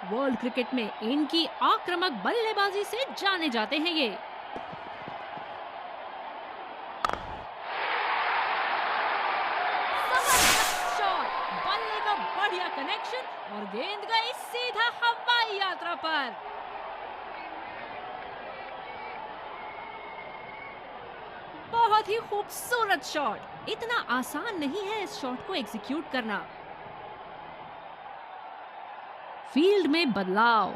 World cricket में इनकी आक्रामक बल्लेबाजी से जाने जाते हैं ये। जबरदस्त शॉट, बल्ले का बढ़िया कनेक्शन और गेंद गई सीधा हवाई यात्रा पर। बहुत ही खूबसूरत शॉट। इतना आसान नहीं है इस शॉट को एग्जीक्यूट करना। फील्ड में बदलाव।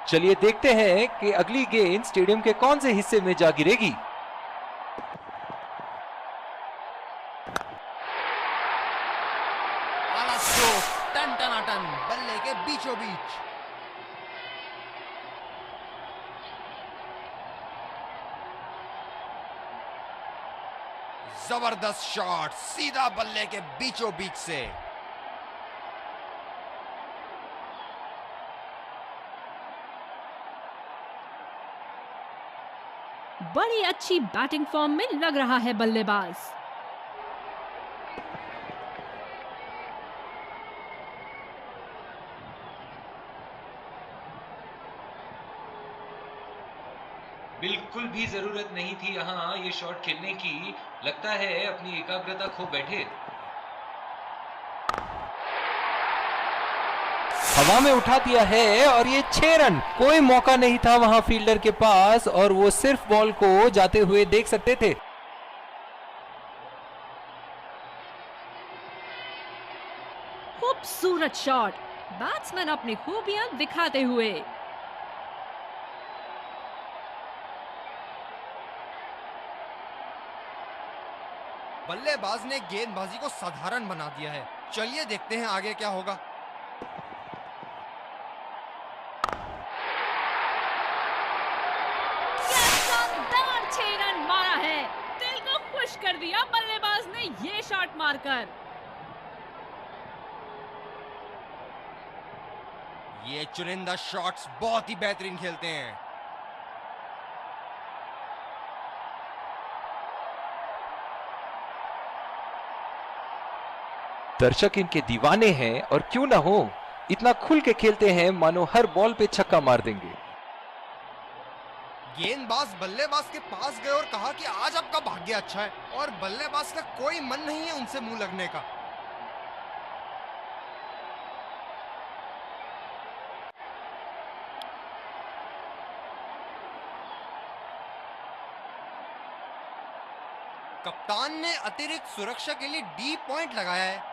चलिए देखते हैं कि अगली गेंद स्टेडियम के कौन से हिस्से में जा गिरेगी। टन टनाटन बल्ले के बीचों बीच। जबरदस्त शॉट सीधा बल्ले के बीचों बीच से। बड़ी अच्छी बैटिंग फॉर्म में लग रहा है बल्लेबाज। बिल्कुल भी जरूरत नहीं थी यहाँ ये शॉट खेलने की। लगता है अपनी एकाग्रता खो बैठे। हवा में उठा दिया है और ये 6 रन। कोई मौका नहीं था वहां फील्डर के पास और वो सिर्फ बॉल को जाते हुए देख सकते थे। खूबसूरत शॉट, बैट्समैन अपनी खूबियां दिखाते हुए। बल्लेबाज ने गेंदबाजी को साधारण बना दिया है। चलिए देखते हैं आगे क्या होगा। क्या शानदार 6 रन मारा है। दिल को खुश कर दिया बल्लेबाज ने ये शॉट मारकर। ये चुनिंदा शॉट्स बहुत ही बेहतरीन खेलते हैं। दर्शक इनके दीवाने हैं और क्यों ना हो, इतना खुल के खेलते हैं मानो हर बॉल पे छक्का मार देंगे। गेंदबाज बल्लेबाज के पास गए और कहा कि आज आपका भाग्य अच्छा है, और बल्लेबाज का कोई मन नहीं है उनसे मुंह लगने का। कप्तान ने अतिरिक्त सुरक्षा के लिए डी पॉइंट लगाया है।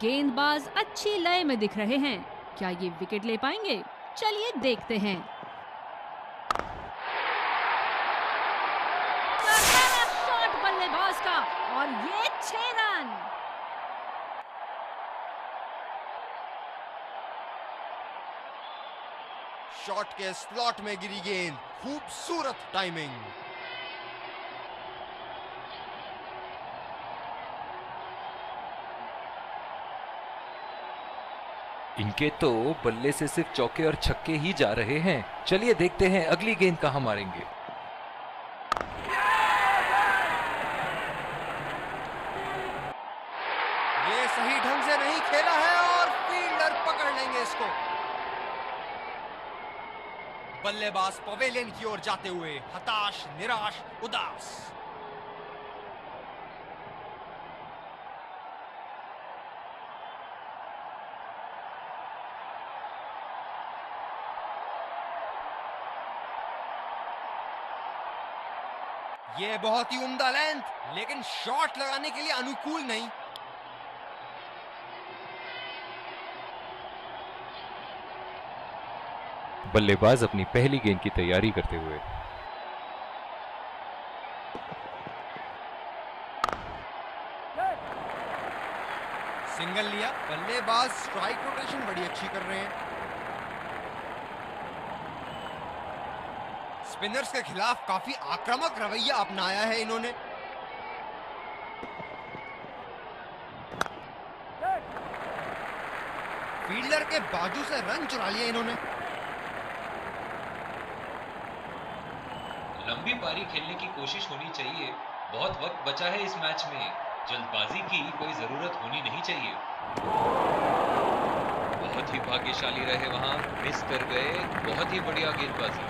गेंदबाज अच्छी लय में दिख रहे हैं। क्या ये विकेट ले पाएंगे? चलिए देखते हैं। करारा शॉट बल्लेबाज का और ये 6 रन। शॉट के स्लॉट में गिरी गेंद, खूबसूरत टाइमिंग। इनके तो बल्ले से सिर्फ चौके और छक्के ही जा रहे हैं। चलिए देखते हैं अगली गेंद कहां मारेंगे। ये सही ढंग से नहीं खेला है और फील्डर पकड़ लेंगे इसको। बल्लेबाज पवेलियन की ओर जाते हुए हताश, निराश, उदास। ये बहुत ही उम्दा लेंथ, लेकिन शॉट लगाने के लिए अनुकूल नहीं। बल्लेबाज अपनी पहली गेंद की तैयारी करते हुए। सिंगल लिया। बल्लेबाज स्ट्राइक रोटेशन बड़ी अच्छी कर रहे हैं। स्पिनर्स के खिलाफ काफी आक्रामक रवैया अपनाया है इन्होंने। फील्डर के बाजू से रन चुरा लिया इन्होंने। लंबी पारी खेलने की कोशिश होनी चाहिए। बहुत वक्त बचा है इस मैच में, जल्दबाजी की कोई जरूरत होनी नहीं चाहिए। बहुत ही भाग्यशाली रहे वहां, मिस कर गए। बहुत ही बढ़िया गेंदबाजी।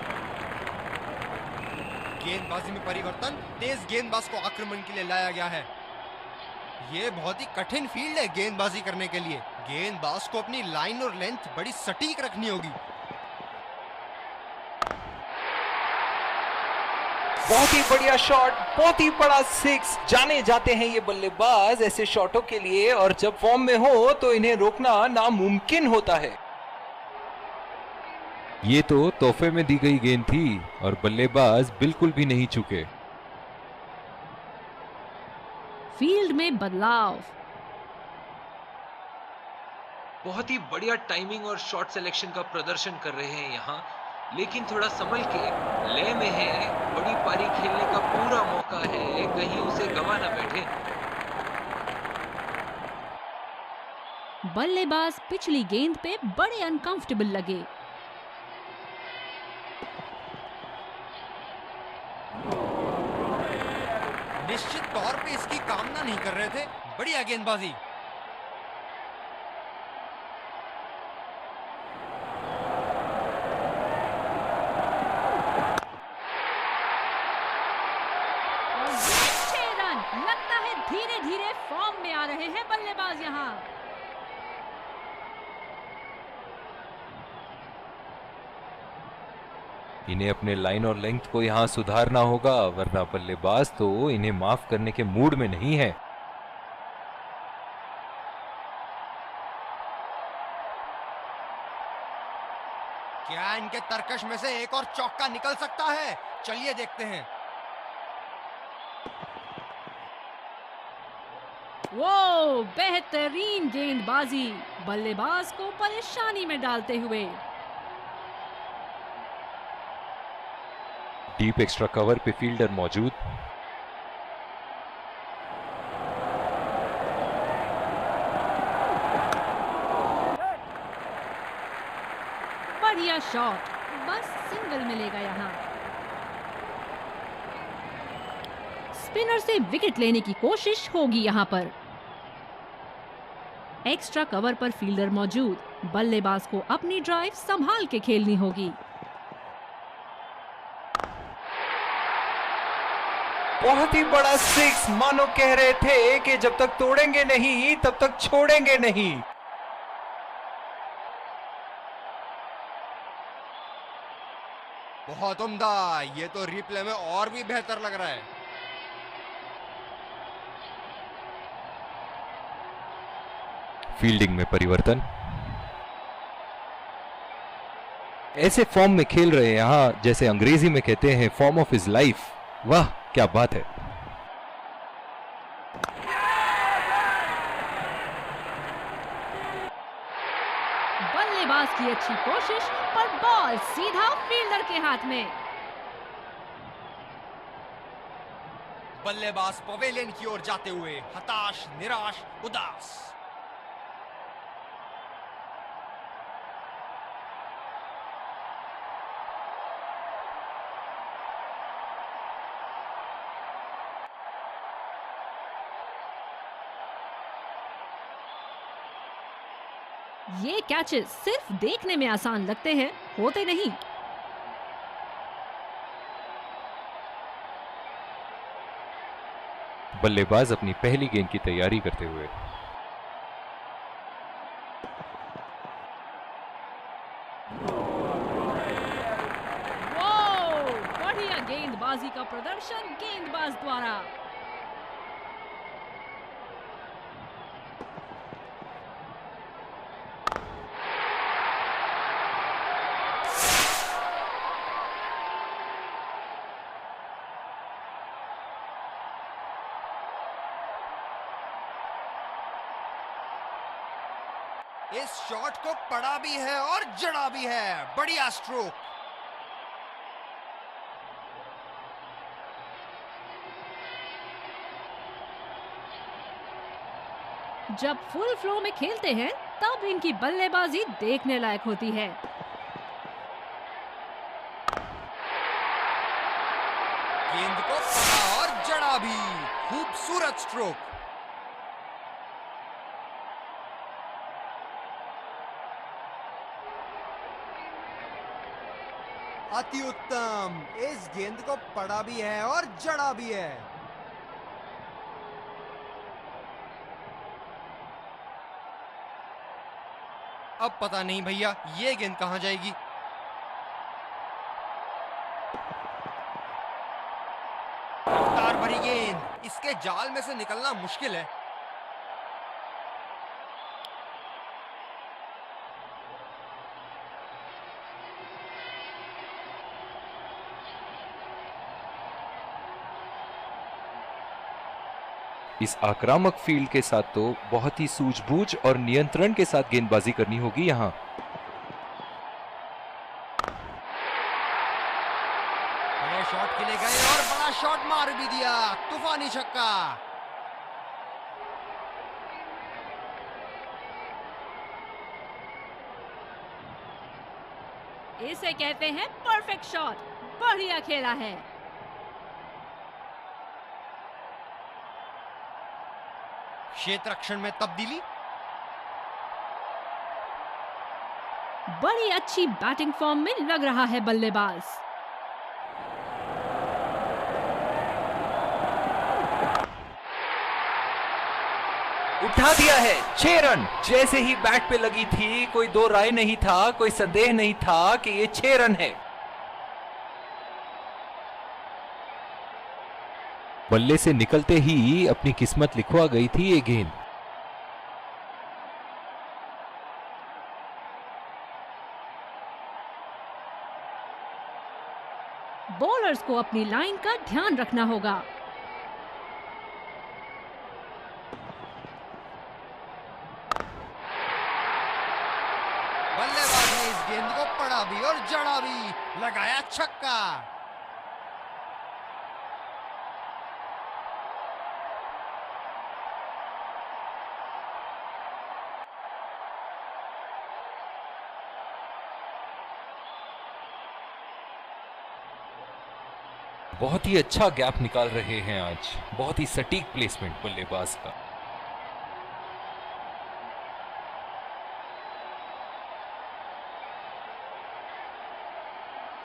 गेंदबाजी में परिवर्तन, तेज गेंदबाज को आक्रमण के लिए लाया गया है। ये बहुत ही कठिन फील्ड है गेंदबाजी करने के लिए। गेंदबाज को अपनी लाइन और लेंथ बड़ी सटीक रखनी होगी। बहुत ही बढ़िया शॉट, बहुत ही बड़ा सिक्स। जाने जाते हैं ये बल्लेबाज ऐसे शॉटों के लिए, और जब फॉर्म में हो तो इन्हें रोकना नामुमकिन होता है। ये तो तोहफे में दी गई गेंद थी और बल्लेबाज बिल्कुल भी नहीं चुके। फील्ड में बदलाव। बहुत ही बढ़िया टाइमिंग और शॉट सिलेक्शन का प्रदर्शन कर रहे हैं यहाँ, लेकिन थोड़ा संभल के। लय में है, बड़ी पारी खेलने का पूरा मौका है, कहीं उसे गंवा ना बैठे। बल्लेबाज पिछली गेंद पे बड़े अनकंफर्टेबल लगे। निश्चित तौर पे इसकी कामना नहीं कर रहे थे। बढ़िया गेंदबाजी। और ये 6 रन। लगता है धीरे धीरे फॉर्म में आ रहे हैं बल्लेबाज यहाँ। इन्हें अपने लाइन और लेंथ को यहां सुधारना होगा, वरना बल्लेबाज तो इन्हें माफ करने के मूड में नहीं है। क्या इनके तरकश में से एक और चौका निकल सकता है? चलिए देखते हैं। वो बेहतरीन गेंदबाजी, बल्लेबाज को परेशानी में डालते हुए। डीप एक्स्ट्रा कवर पे फील्डर मौजूद। बढ़िया शॉट, बस सिंगल मिलेगा यहाँ। स्पिनर से विकेट लेने की कोशिश होगी यहाँ पर। एक्स्ट्रा कवर पर फील्डर मौजूद, बल्लेबाज को अपनी ड्राइव संभाल के खेलनी होगी। बहुत ही बड़ा सिक्स। मानो कह रहे थे कि जब तक तोड़ेंगे नहीं तब तक छोड़ेंगे नहीं। बहुत उम्दा। ये तो रिप्ले में और भी बेहतर लग रहा है। फील्डिंग में परिवर्तन। ऐसे फॉर्म में खेल रहे हैं यहां, जैसे अंग्रेजी में कहते हैं फॉर्म ऑफ हिज लाइफ। वाह क्या बात है। बल्लेबाज की अच्छी कोशिश, पर बॉल सीधा फील्डर के हाथ में। बल्लेबाज पवेलियन की ओर जाते हुए हताश, निराश, उदास। ये कैचेस सिर्फ देखने में आसान लगते हैं, होते नहीं। बल्लेबाज अपनी पहली गेंद की तैयारी करते हुए। वो बढ़िया गेंदबाजी का प्रदर्शन गेंदबाज द्वारा। इस शॉट को पड़ा भी है और जड़ा भी है। बढ़िया स्ट्रोक। जब फुल फ्लो में खेलते हैं तब इनकी बल्लेबाजी देखने लायक होती है। गेंद को पकड़ा और जड़ा भी। खूबसूरत स्ट्रोक। अति उत्तम। इस गेंद को पड़ा भी है और जड़ा भी है। अब पता नहीं भैया ये गेंद कहां जाएगी। रफ्तार भरी गेंद, इसके जाल में से निकलना मुश्किल है। इस आक्रामक फील्ड के साथ तो बहुत ही सूझबूझ और नियंत्रण के साथ गेंदबाजी करनी होगी यहाँ। बड़े शॉट के लिए गए और बड़ा शॉट मार भी दिया। तूफानी छक्का। इसे कहते हैं परफेक्ट शॉट। बढ़िया खेला है। क्षेत्र रक्षण में तब्दीली। बड़ी अच्छी बैटिंग फॉर्म में लग रहा है बल्लेबाज। उठा दिया है। 6 रन। जैसे ही बैट पे लगी थी कोई दो राय नहीं था, कोई संदेह नहीं था कि ये 6 रन है। बल्ले से निकलते ही अपनी किस्मत लिखवा गई थी ये गेंद। बॉलर्स को अपनी लाइन का ध्यान रखना होगा। बल्लेबाज ने इस गेंद को पड़ा भी और जड़ा भी। लगाया छक्का। बहुत ही अच्छा गैप निकाल रहे हैं आज। बहुत ही सटीक प्लेसमेंट बल्लेबाज का।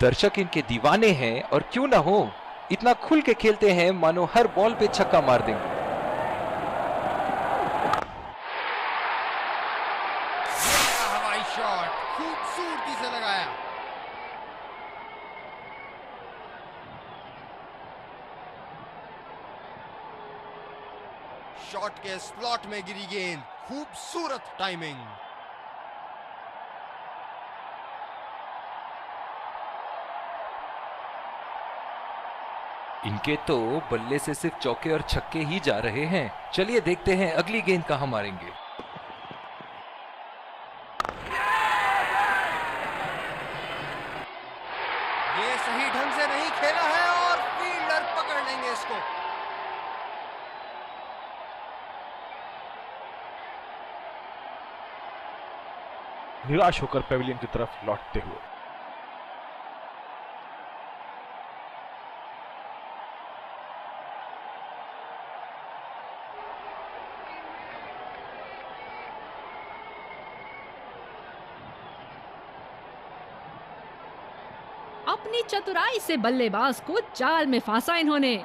दर्शक इनके दीवाने हैं और क्यों ना हो, इतना खुल के खेलते हैं मानो हर बॉल पे छक्का मार देंगे। ये लगा हवाई शॉट। खूबसूरती से लगाया। शॉट के स्लॉट में गिरी गेंद। खूबसूरत टाइमिंग। इनके तो बल्ले से सिर्फ चौके और छक्के ही जा रहे हैं। चलिए देखते हैं अगली गेंद कहां मारेंगे। ये सही ढंग से नहीं खेला है और फील्डर पकड़ लेंगे इसको। निराश होकर पेविलियन की तरफ लौटते हुए। अपनी चतुराई से बल्लेबाज को जाल में फांसा इन्होंने।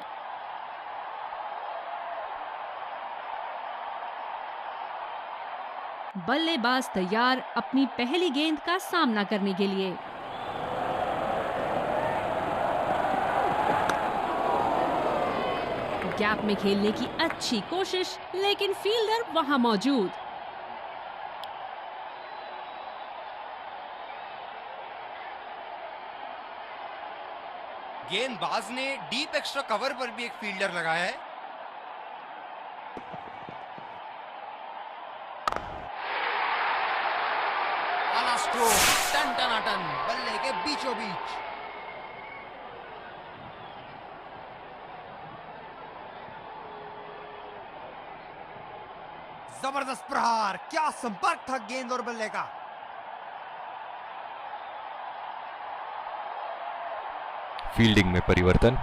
बल्लेबाज तैयार अपनी पहली गेंद का सामना करने के लिए। गैप में खेलने की अच्छी कोशिश, लेकिन फील्डर वहां मौजूद। गेंदबाज ने डीप एक्स्ट्रा कवर पर भी एक फील्डर लगाया है। आला स्ट्रोक। टन टनाटन बल्ले के बीचों बीच। जबरदस्त प्रहार। क्या संपर्क था गेंद और बल्ले का। फील्डिंग में परिवर्तन।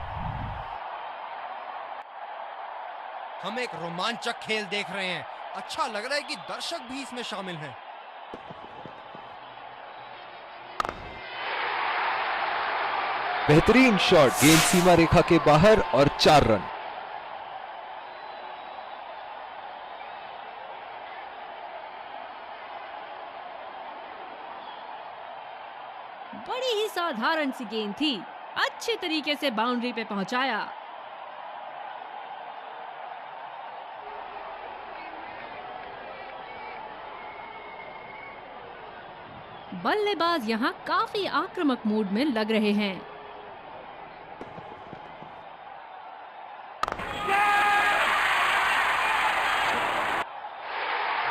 हम एक रोमांचक खेल देख रहे हैं। अच्छा लग रहा है कि दर्शक भी इसमें शामिल हैं। बेहतरीन शॉट, गेंद सीमा रेखा के बाहर और 4 रन। बड़ी ही साधारण सी गेंद थी, अच्छे तरीके से बाउंड्री पे पहुंचाया। बल्लेबाज यहां काफी आक्रामक मूड में लग रहे हैं।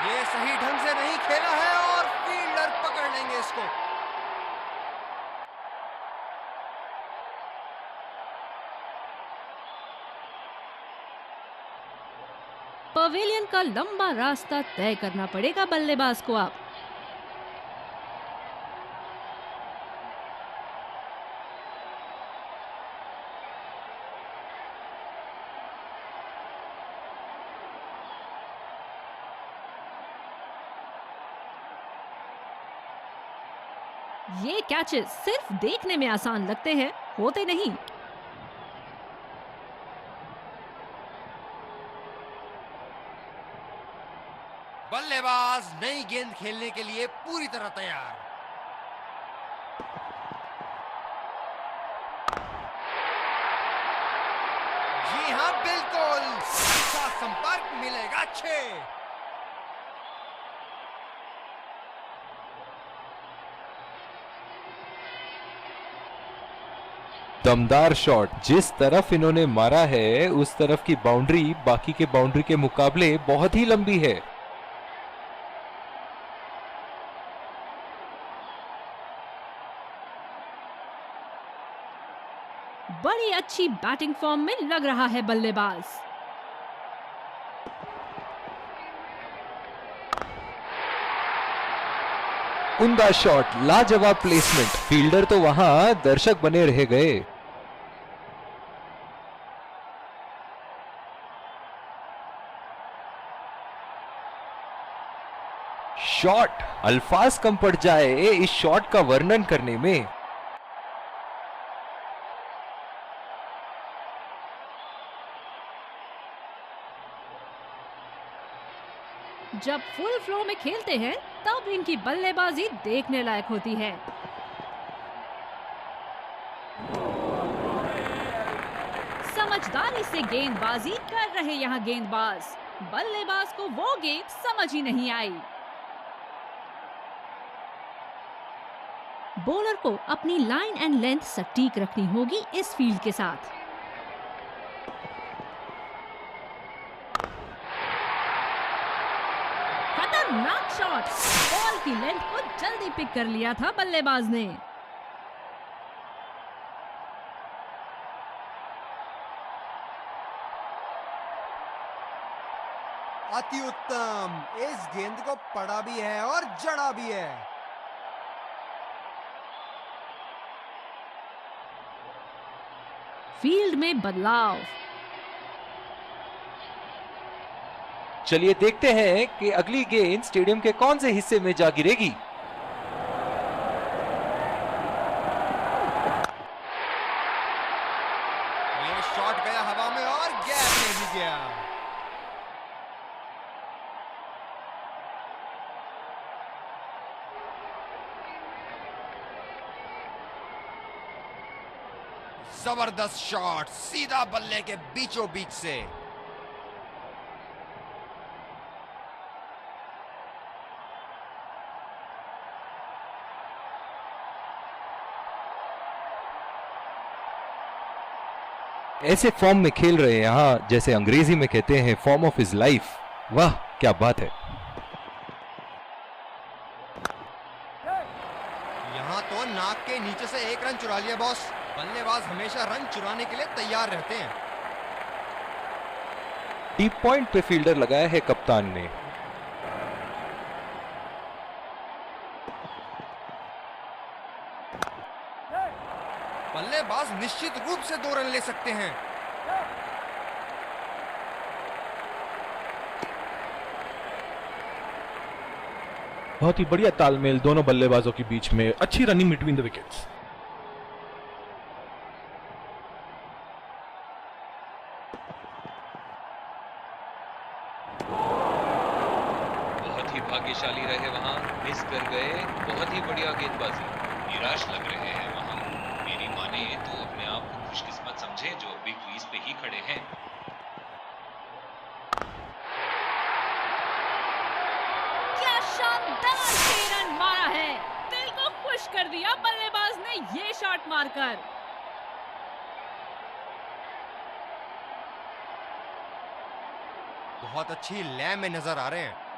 ये सही ढंग से नहीं खेला है और फील्डर पकड़ लेंगे इसको। पवेलियन का लंबा रास्ता तय करना पड़ेगा बल्लेबाज को अब। ये कैचेस सिर्फ देखने में आसान लगते हैं, होते नहीं। बल्लेबाज नई गेंद खेलने के लिए पूरी तरह तैयार। जी हां, बिल्कुल अच्छा संपर्क मिलेगा। अच्छे दमदार शॉट, जिस तरफ इन्होंने मारा है उस तरफ की बाउंड्री बाकी के बाउंड्री के मुकाबले बहुत ही लंबी है। बड़ी अच्छी बैटिंग फॉर्म में लग रहा है बल्लेबाज। उम्दा शॉट, लाजवाब प्लेसमेंट, फील्डर तो वहां, दर्शक बने रह गए। शॉट, अल्फाज कम पड़ जाए इस शॉट का वर्णन करने में। जब फुल फ्लो में खेलते हैं तब इनकी बल्लेबाजी देखने लायक होती है। समझदारी से गेंदबाजी कर रहे यहाँ गेंदबाज। बल्लेबाज को वो गेंद समझ ही नहीं आई। बॉलर को अपनी लाइन एंड लेंथ सटीक रखनी होगी इस फील्ड के साथ। खतरनाक शॉट, बॉल की लेंथ को जल्दी पिक कर लिया था बल्लेबाज ने। अति उत्तम, इस गेंद को पड़ा भी है और जड़ा भी है। फील्ड में बदलाव। चलिए देखते हैं कि अगली गेंद स्टेडियम के कौन से हिस्से में जा गिरेगी। ये शॉट गया हवा में और गैप में भी गया। जबरदस्त शॉट, सीधा बल्ले के बीचों बीच से। ऐसे फॉर्म में खेल रहे हैं यहाँ, जैसे अंग्रेजी में कहते हैं फॉर्म ऑफ हिज लाइफ। वाह क्या बात है। यहाँ तो नाक के नीचे से 1 रन चुरा लिया बॉस। बल्लेबाज हमेशा रन चुराने के लिए तैयार रहते हैं। डीप पॉइंट पे फील्डर लगाया है कप्तान ने। बल्लेबाज निश्चित रूप से 2 रन ले सकते हैं। बहुत ही बढ़िया तालमेल दोनों बल्लेबाजों के बीच में, अच्छी रनिंग बिटवीन द विकेट्स। बहुत ही भाग्यशाली रहे वहां, मिस कर गए। बहुत ही बढ़िया गेंदबाजी। निराश लग रहे हैं वहां। मेरी माने तो अपने आप को खुशकिस्मत समझे जो अभी क्रीज पे ही खड़े हैं। क्या शानदार 6 रन मारा है। दिल को खुश कर दिया बल्लेबाज ने ये शॉट मारकर। बहुत अच्छी लय में नजर आ रहे हैं।